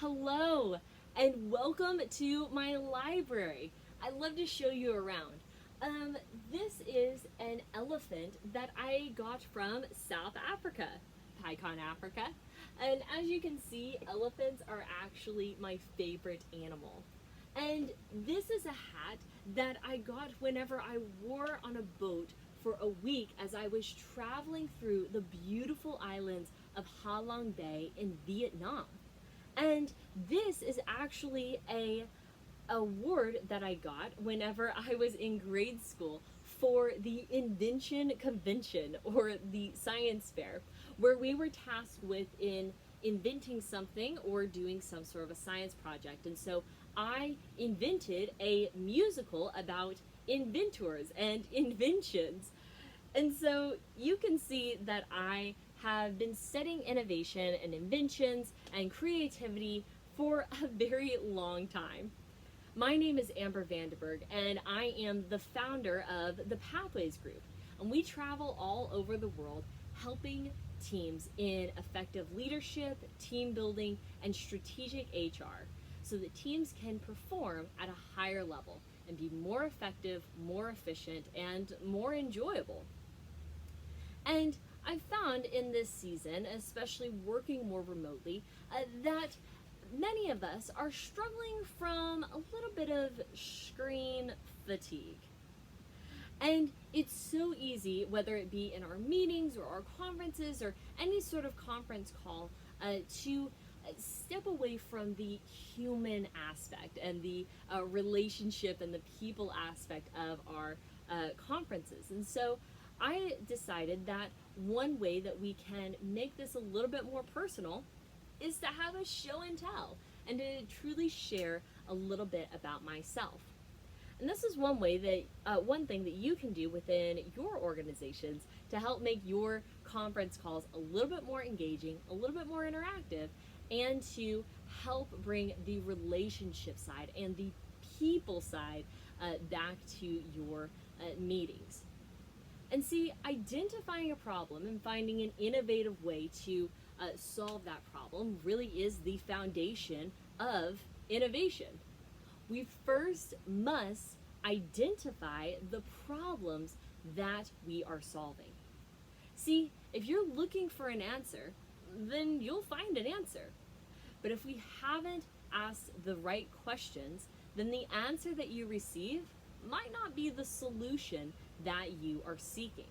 Hello, and welcome to my library. I love to show you around. This is an elephant that I got from South Africa, Pycon, Africa. And as you can see, elephants are actually my favorite animal. And this is a hat that I got whenever I wore on a boat for a week as I was traveling through the beautiful islands of Ha Long Bay in Vietnam. And this is actually a award that I got whenever I was in grade school for the Invention Convention or the science fair, where we were tasked with inventing something or doing some sort of a science project. And so I invented a musical about inventors and inventions. And so you can see that I have been studying innovation and inventions and creativity for a very long time. My name is Amber Vandenberg, and I am the founder of the Pathways Group. And we travel all over the world helping teams in effective leadership, team building, and strategic HR so that teams can perform at a higher level and be more effective, more efficient, and more enjoyable. And I've found in this season, especially working more remotely, that many of us are struggling from a little bit of screen fatigue. And it's so easy, whether it be in our meetings or our conferences or any sort of conference call, to step away from the human aspect and the relationship and the people aspect of our conferences. And so I decided that one way that we can make this a little bit more personal is to have a show and tell and to truly share a little bit about myself. And this is one way one thing that you can do within your organizations to help make your conference calls a little bit more engaging, a little bit more interactive, and to help bring the relationship side and the people side back to your meetings. And see, identifying a problem and finding an innovative way to solve that problem really is the foundation of innovation. We first must identify the problems that we are solving. See, if you're looking for an answer, then you'll find an answer. But if we haven't asked the right questions, then the answer that you receive might not be the solution that you are seeking.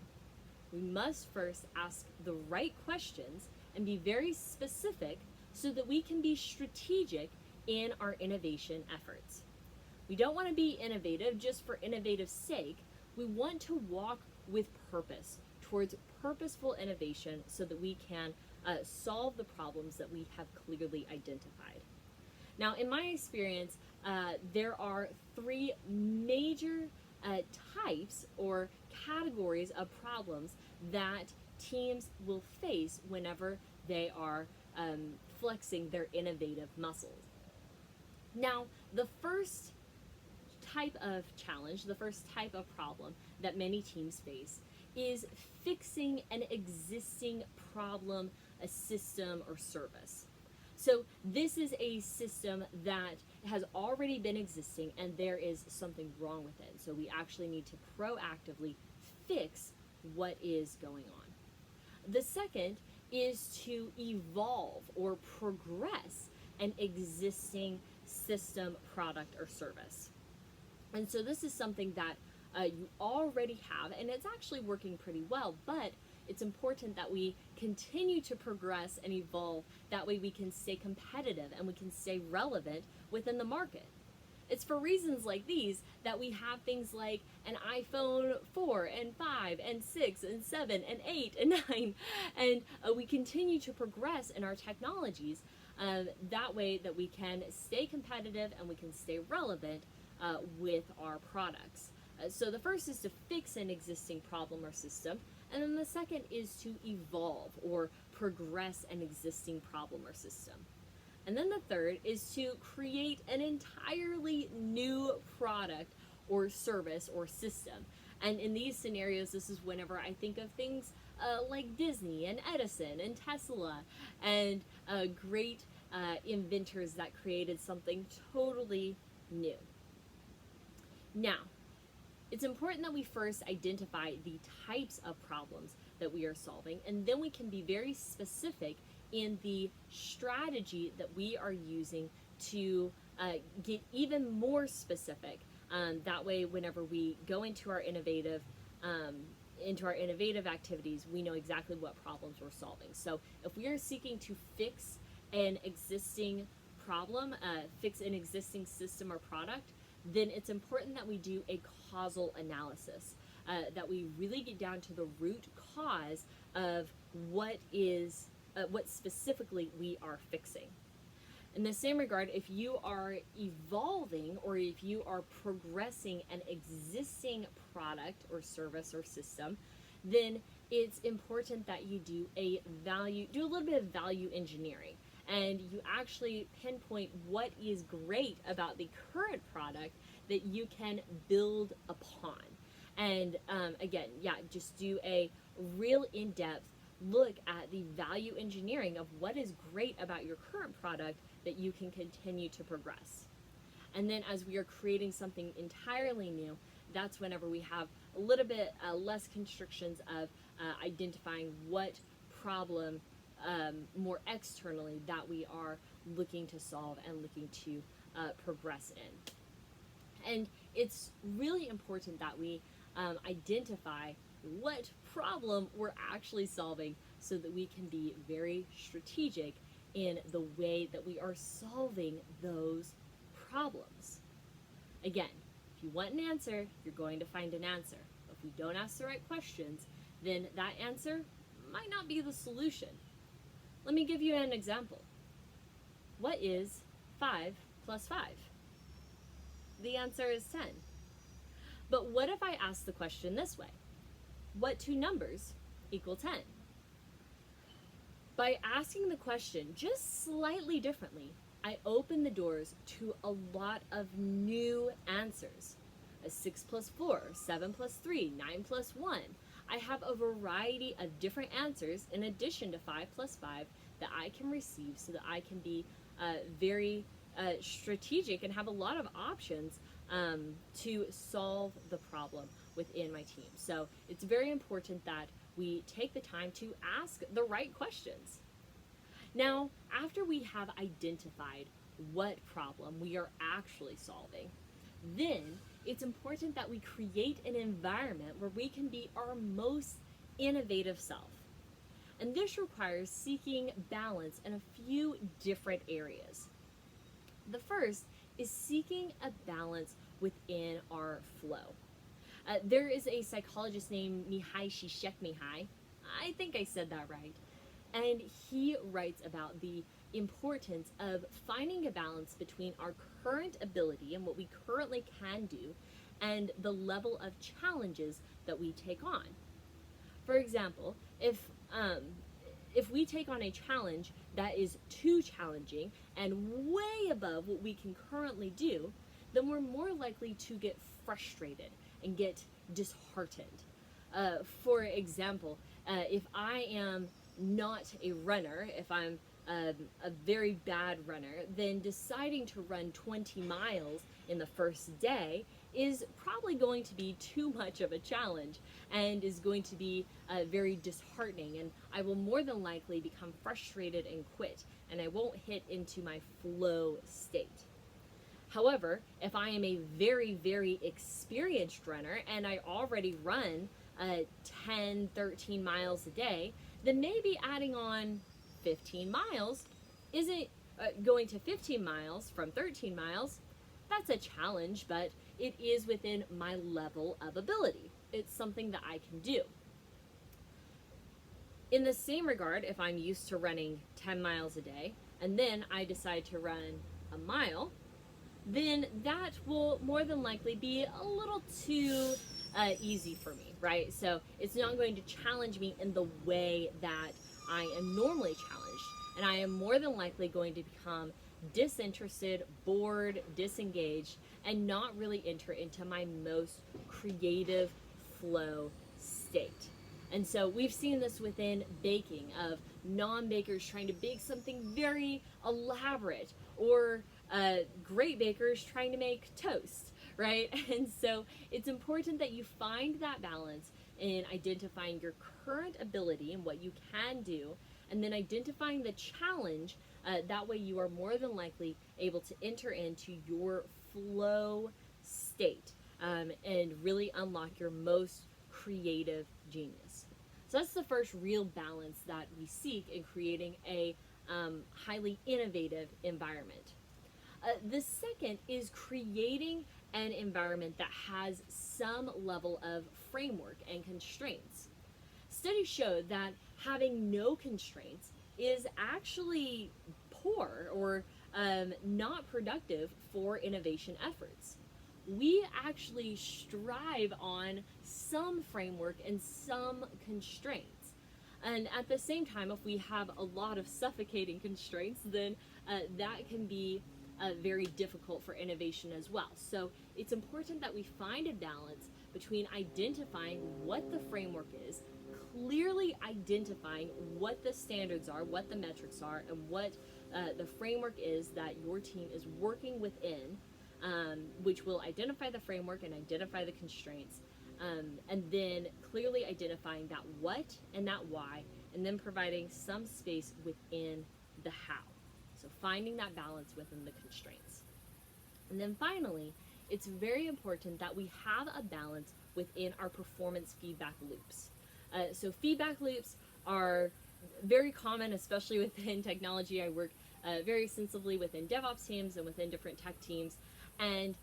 We must first ask the right questions and be very specific so that we can be strategic in our innovation efforts. We don't want to be innovative just for innovative sake. We want to walk with purpose towards purposeful innovation so that we can solve the problems that we have clearly identified. Now, in my experience, there are three major types or categories of problems that teams will face whenever they are flexing their innovative muscles. Now, the first type of challenge, the first type of problem that many teams face is fixing an existing problem, a system, or service. So this is a system that has already been existing and there is something wrong with it. So we actually need to proactively fix what is going on. The second is to evolve or progress an existing system, product, or service. And so this is something that you already have, and it's actually working pretty well, but it's important that we continue to progress and evolve. That way we can stay competitive and we can stay relevant within the market. It's for reasons like these that we have things like an iPhone 4 and 5 and 6 and 7 and 8 and 9, and we continue to progress in our technologies that way that we can stay competitive and we can stay relevant with our products. So the first is to fix an existing problem or system, and then the second is to evolve or progress an existing problem or system. And then the third is to create an entirely new product or service or system. And in these scenarios, this is whenever I think of things like Disney and Edison and Tesla and great inventors that created something totally new. Now, it's important that we first identify the types of problems that we are solving, and then we can be very specific in the strategy that we are using to get even more specific. That way, whenever we go into our innovative activities, we know exactly what problems we're solving. So if we are seeking to fix an existing problem, fix an existing system or product, then it's important that we do a causal analysis, that we really get down to the root cause of what specifically we are fixing. In the same regard, if you are evolving or if you are progressing an existing product or service or system, then it's important that you do a little bit of value engineering, and you actually pinpoint what is great about the current product that you can build upon. And again, just do a real in-depth look at the value engineering of what is great about your current product that you can continue to progress. And then as we are creating something entirely new, that's whenever we have a little bit less constrictions of identifying what problem more externally that we are looking to solve and looking to progress in. And it's really important that we identify what problem we're actually solving so that we can be very strategic in the way that we are solving those problems. Again, if you want an answer, you're going to find an answer. If we don't ask the right questions, then that answer might not be the solution. Let me give you an example. What is 5 plus 5? The answer is 10. But what if I ask the question this way? What two numbers equal 10? By asking the question just slightly differently, I open the doors to a lot of new answers. A 6 plus 4, 7 plus 3, 9 plus 1. I have a variety of different answers in addition to 5 plus 5 that I can receive so that I can be very strategic and have a lot of options to solve the problem within my team. So it's very important that we take the time to ask the right questions. Now, after we have identified what problem we are actually solving, then it's important that we create an environment where we can be our most innovative self. And this requires seeking balance in a few different areas. The first is seeking a balance within our flow. There is a psychologist named Mihai Csikszentmihalyi. I think I said that right. And he writes about the importance of finding a balance between our current ability and what we currently can do and the level of challenges that we take on. For example, if we take on a challenge that is too challenging and way above what we can currently do, then we're more likely to get frustrated and get disheartened. For example, if I am not a runner, if I'm a very bad runner, then deciding to run 20 miles in the first day is probably going to be too much of a challenge and is going to be very disheartening, and I will more than likely become frustrated and quit, and I won't hit into my flow state. However, if I am a very, very experienced runner and I already run 10, 13 miles a day, then maybe adding on 15 miles isn't going to 15 miles from 13 miles. That's a challenge, but it is within my level of ability. It's something that I can do. In the same regard, if I'm used to running 10 miles a day and then I decide to run a mile, then that will more than likely be a little too easy for me, right? So it's not going to challenge me in the way that I am normally challenged, and I am more than likely going to become disinterested, bored, disengaged, and not really enter into my most creative flow state. And so we've seen this within baking, of non-bakers trying to bake something very elaborate, or great bakers trying to make toast, right? And so it's important that you find that balance in identifying your current ability and what you can do, and then identifying the challenge. That way you are more than likely able to enter into your flow state, and really unlock your most creative genius. So that's the first real balance that we seek in creating a highly innovative environment. The second is creating an environment that has some level of framework and constraints. Studies show that having no constraints is actually poor, or not productive for innovation efforts. We actually strive on some framework and some constraints. And at the same time, if we have a lot of suffocating constraints, then that can be very difficult for innovation as well. So it's important that we find a balance between identifying what the framework is, clearly identifying what the standards are, what the metrics are, and what the framework is that your team is working within, which will identify the framework and identify the constraints, and then clearly identifying that what and that why, and then providing some space within the how. So finding that balance within the constraints. And then finally, it's very important that we have a balance within our performance feedback loops. So feedback loops are very common, especially within technology. I work very extensively within DevOps teams and within different tech teams. And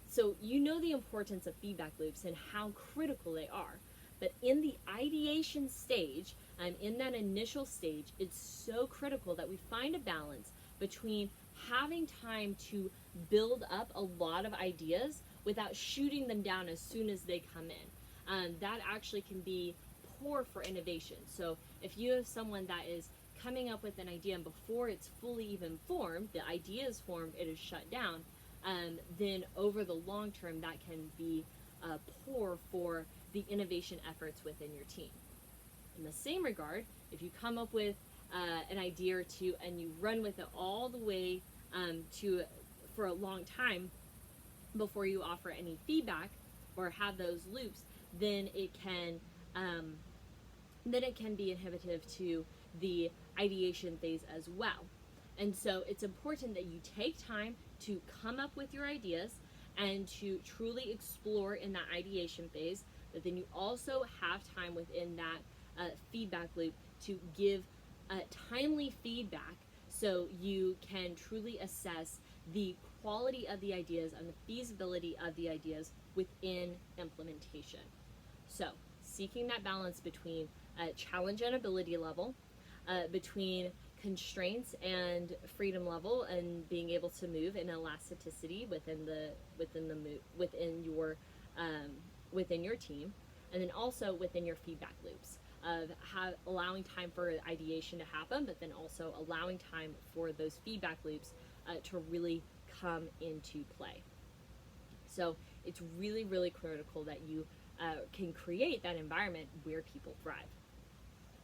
so you know the importance of feedback loops and how critical they are. But in the ideation stage, in that initial stage, it's so critical that we find a balance between having time to build up a lot of ideas without shooting them down as soon as they come in. That actually can be poor for innovation. So if you have someone that is coming up with an idea and before it's fully even formed, the idea is formed, it is shut down, then over the long term that can be poor for the innovation efforts within your team. In the same regard, if you come up with an idea or two and you run with it all the way for a long time before you offer any feedback or have those loops, then it can be inhibitive to the ideation phase as well. And so it's important that you take time to come up with your ideas and to truly explore in that ideation phase, but then you also have time within that feedback loop to give timely feedback, so you can truly assess the quality of the ideas and the feasibility of the ideas within implementation. So seeking that balance between challenge and ability level, between constraints and freedom level, and being able to move in elasticity within your team, and then also within your feedback loops of allowing time for ideation to happen, but then also allowing time for those feedback loops to really come into play. So it's really, really critical that you can create that environment where people thrive.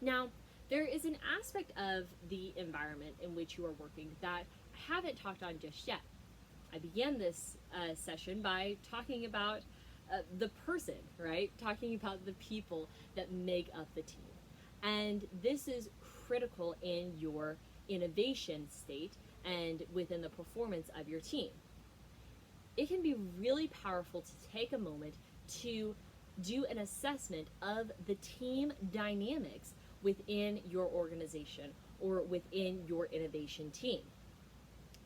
Now, there is an aspect of the environment in which you are working that I haven't talked on just yet. I began this session by talking about the person, right? Talking about the people that make up the team. And this is critical in your innovation state and within the performance of your team. It can be really powerful to take a moment to do an assessment of the team dynamics within your organization or within your innovation team.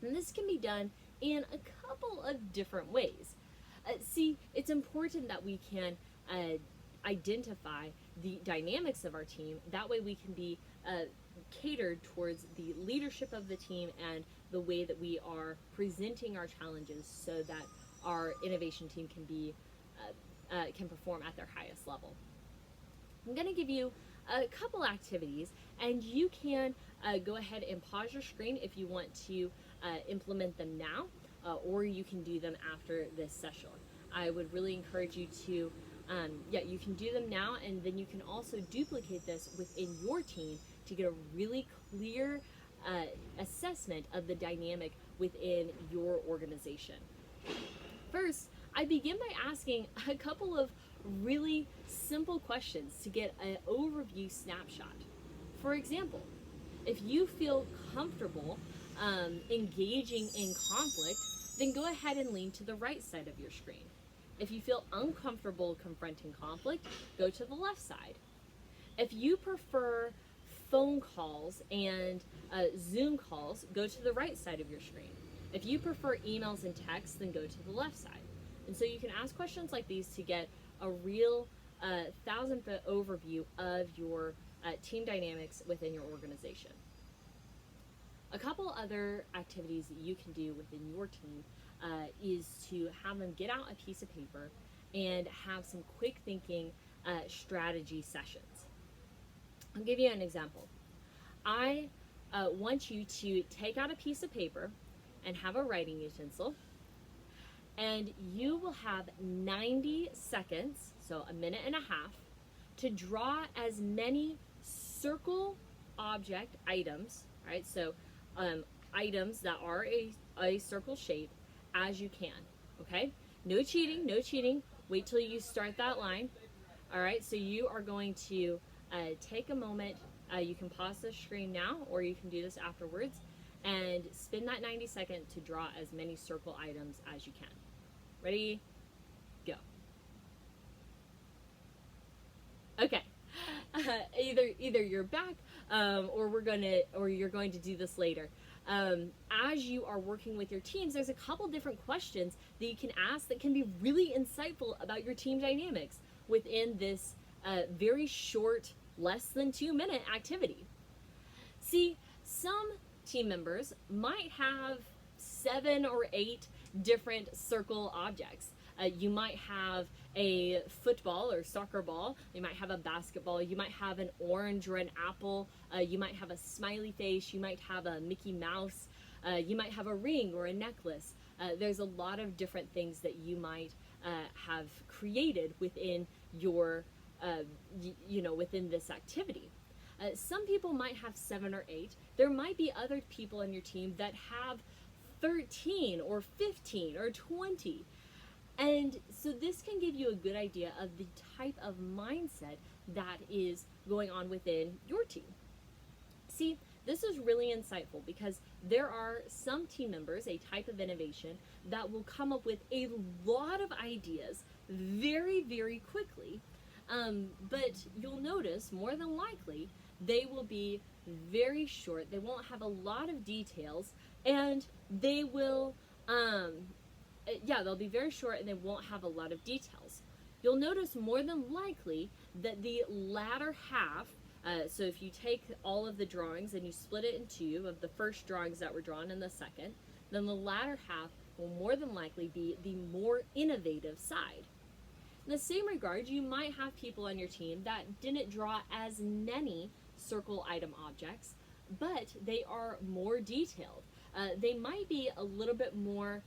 And this can be done in a couple of different ways. See, it's important that we can identify the dynamics of our team. That way we can be catered towards the leadership of the team and the way that we are presenting our challenges so that our innovation team can perform at their highest level. I'm going to give you a couple activities, and you can go ahead and pause your screen if you want to implement them now, or you can do them after this session. I would really encourage you to Yeah, you can do them now, and then you can also duplicate this within your team to get a really clear assessment of the dynamic within your organization. First, I begin by asking a couple of really simple questions to get an overview snapshot. For example, if you feel comfortable engaging in conflict, then go ahead and lean to the right side of your screen. If you feel uncomfortable confronting conflict, go to the left side. If you prefer phone calls and Zoom calls, go to the right side of your screen. If you prefer emails and texts, then go to the left side. And so you can ask questions like these to get a real 1,000-foot overview of your team dynamics within your organization. A couple other activities that you can do within your team is to have them get out a piece of paper and have some quick thinking strategy sessions. I'll give you an example. I want you to take out a piece of paper and have a writing utensil, and you will have 90 seconds, so a minute and a half, to draw as many circle object items, right? So items that are a circle shape as you can, okay? No cheating, no cheating. Wait till you start that line. All right, so you are going to take a moment. You can pause the screen now, or you can do this afterwards, and spend that 90 seconds to draw as many circle items as you can. Ready? Go. Okay. Either you're back, or you're going to do this later. As you are working with your teams, there's a couple different questions that you can ask that can be really insightful about your team dynamics within this very short, less than 2-minute activity. See, some team members might have 7 or 8 different circle objects. You might have a football or soccer ball, you might have a basketball, you might have an orange or an apple, you might have a smiley face, you might have a Mickey Mouse, you might have a ring or a necklace. There's a lot of different things that you might have created within your, within this activity. Some people might have 7 or 8. There might be other people on your team that have 13 or 15 or 20. And so this can give you a good idea of the type of mindset that is going on within your team. See, this is really insightful because there are some team members, a type of innovation, that will come up with a lot of ideas very, very quickly. But you'll notice, more than likely, they will be very short. They won't have a lot of details, and they will, they'll be very short and they won't have a lot of details. You'll notice more than likely that the latter half, so if you take all of the drawings and you split it in two, of the first drawings that were drawn and the second, then the latter half will more than likely be the more innovative side. In the same regard, you might have people on your team that didn't draw as many circle item objects, but they are more detailed. They might be a little bit more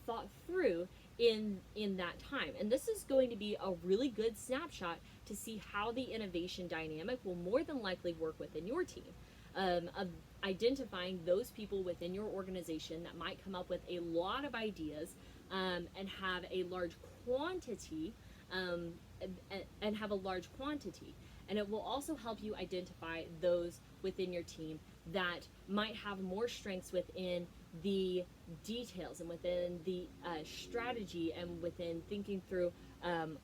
thought through in that time. And this is going to be a really good snapshot to see how the innovation dynamic will more than likely work within your team. Of identifying those people within your organization that might come up with a lot of ideas and have a large quantity and have a large quantity. And it will also help you identify those within your team that might have more strengths within the details and within the strategy and within thinking through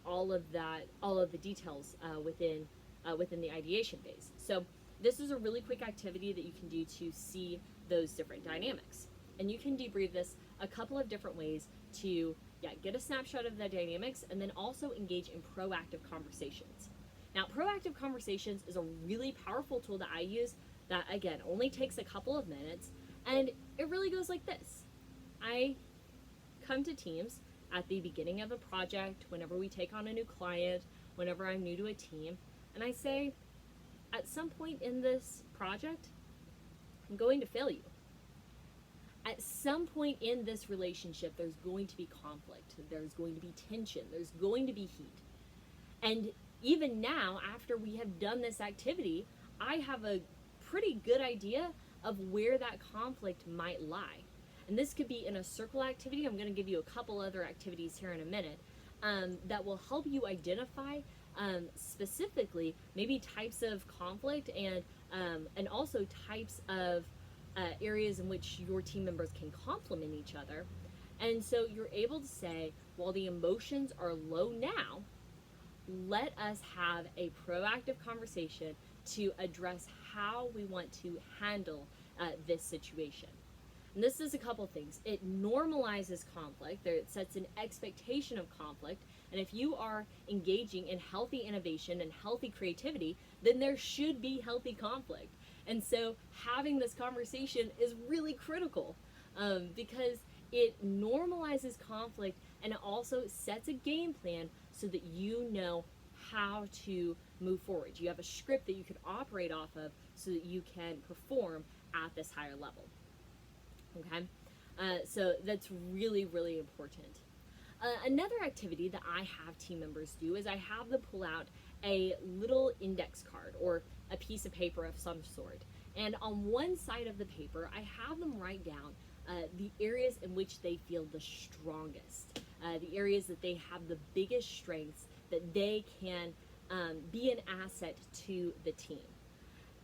all of the details within the ideation phase. So this is a really quick activity that you can do to see those different dynamics. And you can debrief this a couple of different ways to get a snapshot of the dynamics and then also engage in proactive conversations. Now, proactive conversations is a really powerful tool that I use that, again, only takes a couple of minutes, and it really goes like this. I come to teams at the beginning of a project, whenever we take on a new client, whenever I'm new to a team, and I say, at some point in this project, I'm going to fail you. At some point in this relationship, there's going to be conflict, there's going to be tension, there's going to be heat. And even now, after we have done this activity, I have a pretty good idea of where that conflict might lie. And this could be in a circle activity. I'm going to give you a couple other activities here in a minute that will help you identify specifically maybe types of conflict and also types of areas in which your team members can complement each other. And so you're able to say, while the emotions are low now, let us have a proactive conversation to address how we want to handle this situation. And this is a couple things. It normalizes conflict. It sets an expectation of conflict. And if you are engaging in healthy innovation and healthy creativity, then there should be healthy conflict. And so having this conversation is really critical because it normalizes conflict and it also sets a game plan so that you know how to move forward. You have a script that you can operate off of so that you can perform at this higher level. Okay, so that's really, really important. Another activity that I have team members do is I have them pull out a little index card or a piece of paper of some sort. And on one side of the paper, I have them write down the areas in which they feel the strongest, the areas that they have the biggest strengths that they can be an asset to the team.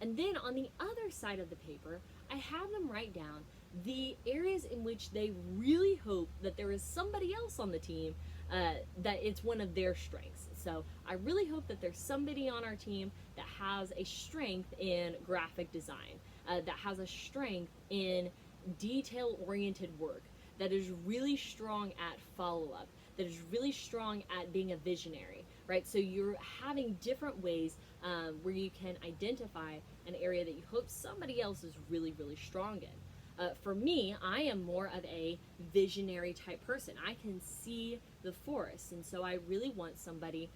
And then on the other side of the paper, I have them write down the areas in which they really hope that there is somebody else on the team that it's one of their strengths. So I really hope that there's somebody on our team that has a strength in graphic design, that has a strength in detail-oriented work, that is really strong at follow-up, that is really strong at being a visionary, right? So you're having different ways where you can identify an area that you hope somebody else is really, really strong in. For me, I am more of a visionary type person. I can see the forest, and so I really want somebody,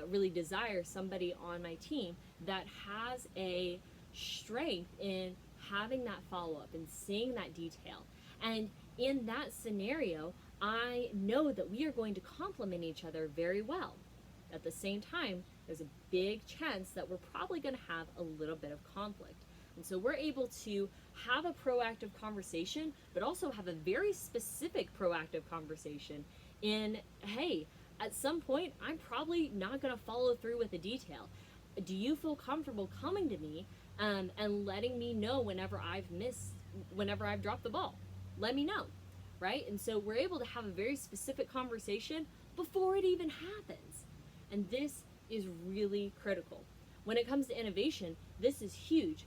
really desire somebody on my team that has a strength in having that follow-up and seeing that detail. And in that scenario, I know that we are going to complement each other very well. At the same time, there's a big chance that we're probably going to have a little bit of conflict. And so we're able to have a proactive conversation, but also have a very specific proactive conversation in, hey, at some point, I'm probably not going to follow through with a detail. Do you feel comfortable coming to me and letting me know whenever I've dropped the ball? Let me know, right? And so we're able to have a very specific conversation before it even happens. And this is really critical. When it comes to innovation, this is huge.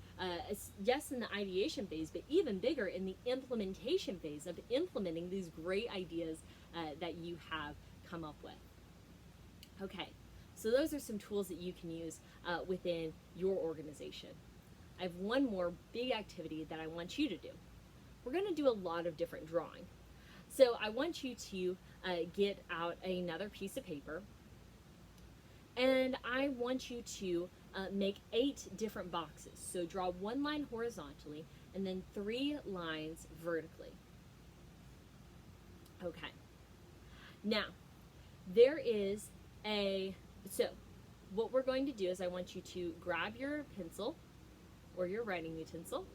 Yes, in the ideation phase, but even bigger in the implementation phase of implementing these great ideas that you have come up with. Okay, so those are some tools that you can use within your organization. I have one more big activity that I want you to do. We're going to do a lot of different drawing. So I want you to get out another piece of paper, and I want you to make 8 different boxes. So draw 1 line horizontally and then 3 lines vertically. Okay. Now, so what we're going to do is I want you to grab your pencil or your writing utensil,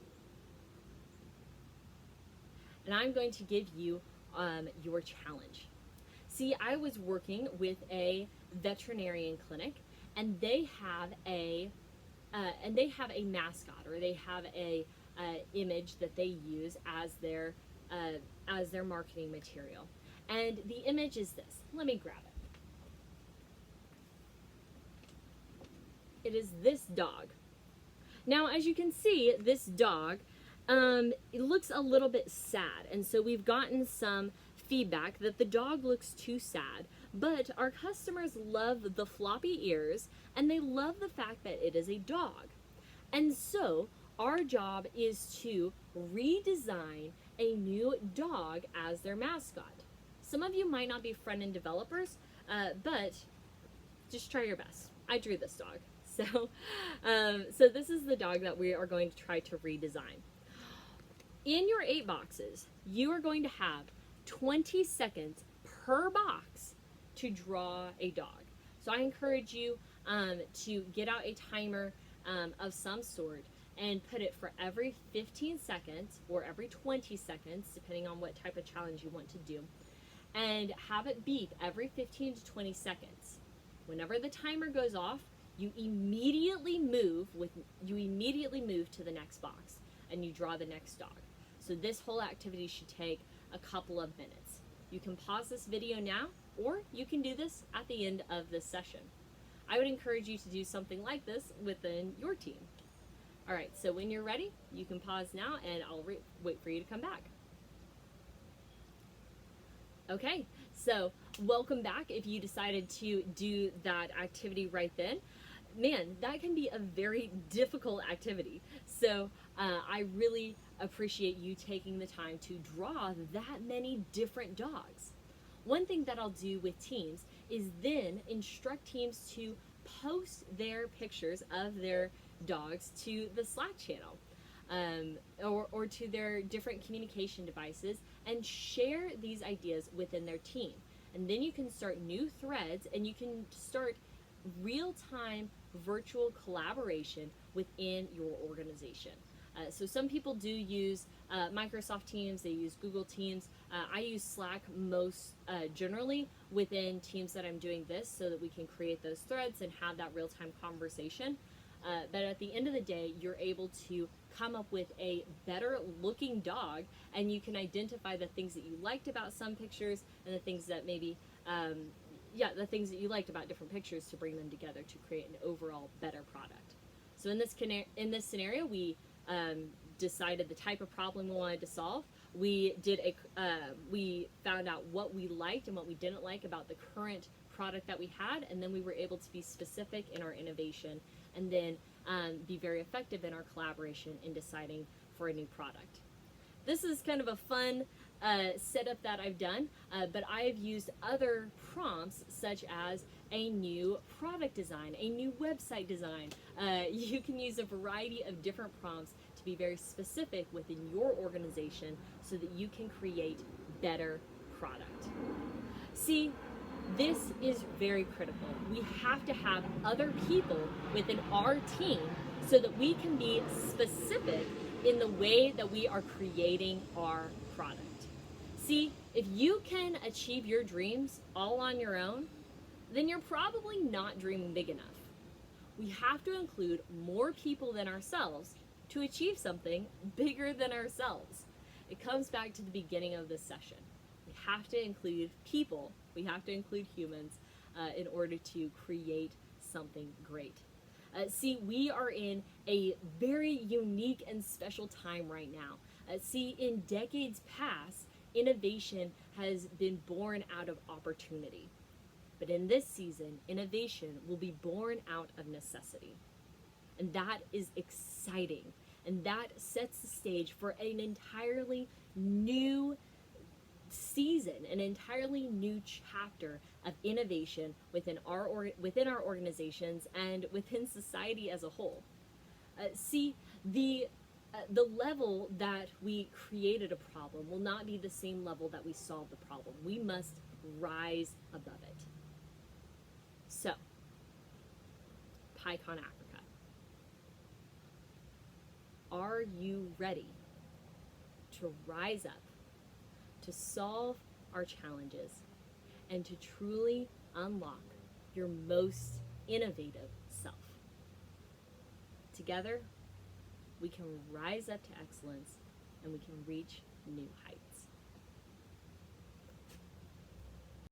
and I'm going to give you your challenge. See, I was working with a veterinarian clinic, and they have a mascot, or they have a image that they use as their marketing material. And the image is this. Let me grab it. It is this dog. Now, as you can see, this dog it looks a little bit sad, and so we've gotten some feedback that the dog looks too sad, but our customers love the floppy ears and they love the fact that it is a dog. And so our job is to redesign a new dog as their mascot. Some of you might not be front-end developers, but just try your best. I drew this dog. So this is the dog that we are going to try to redesign. In your 8 boxes, you are going to have 20 seconds per box to draw a dog. So I encourage you to get out a timer of some sort and put it for every 15 seconds or every 20 seconds, depending on what type of challenge you want to do, and have it beep every 15 to 20 seconds. Whenever the timer goes off, you immediately move to the next box and you draw the next dog. So this whole activity should take a couple of minutes. You can pause this video now, or you can do this at the end of this session. I would encourage you to do something like this within your team. All right, so when you're ready, you can pause now and I'll wait for you to come back. Okay, so welcome back if you decided to do that activity right then. Man, that can be a very difficult activity. So I really appreciate you taking the time to draw that many different dogs. One thing that I'll do with teams is then instruct teams to post their pictures of their dogs to the Slack channel or to their different communication devices and share these ideas within their team. And then you can start new threads and you can start real-time virtual collaboration within your organization. So some people do use Microsoft Teams, they use Google Teams. I use Slack most generally within teams that I'm doing this so that we can create those threads and have that real-time conversation. But at the end of the day, you're able to come up with a better looking dog, and you can identify the things that you liked about some pictures and the things that maybe the things that you liked about different pictures to bring them together to create an overall better product. So in this scenario, we decided the type of problem we wanted to solve. We found out what we liked and what we didn't like about the current product that we had, and then we were able to be specific in our innovation and then be very effective in our collaboration in deciding for a new product. This is kind of a fun setup that I've done, but I've used other prompts such as a new product design, a new website design. You can use a variety of different prompts to be very specific within your organization so that you can create better product. See, this is very critical. We have to have other people within our team so that we can be specific in the way that we are creating our product. See, if you can achieve your dreams all on your own, then you're probably not dreaming big enough. We have to include more people than ourselves to achieve something bigger than ourselves. It comes back to the beginning of this session. We have to include people, we have to include humans in order to create something great. See, we are in a very unique and special time right now. See, in decades past, innovation has been born out of opportunity. But in this season, innovation will be born out of necessity. And that is exciting. And that sets the stage for an entirely new season, an entirely new chapter of innovation within our organizations and within society as a whole. See, the level that we created a problem will not be the same level that we solved the problem. We must rise above it. So, PyCon Africa, are you ready to rise up, to solve our challenges, and to truly unlock your most innovative self? Together, we can rise up to excellence and we can reach new heights.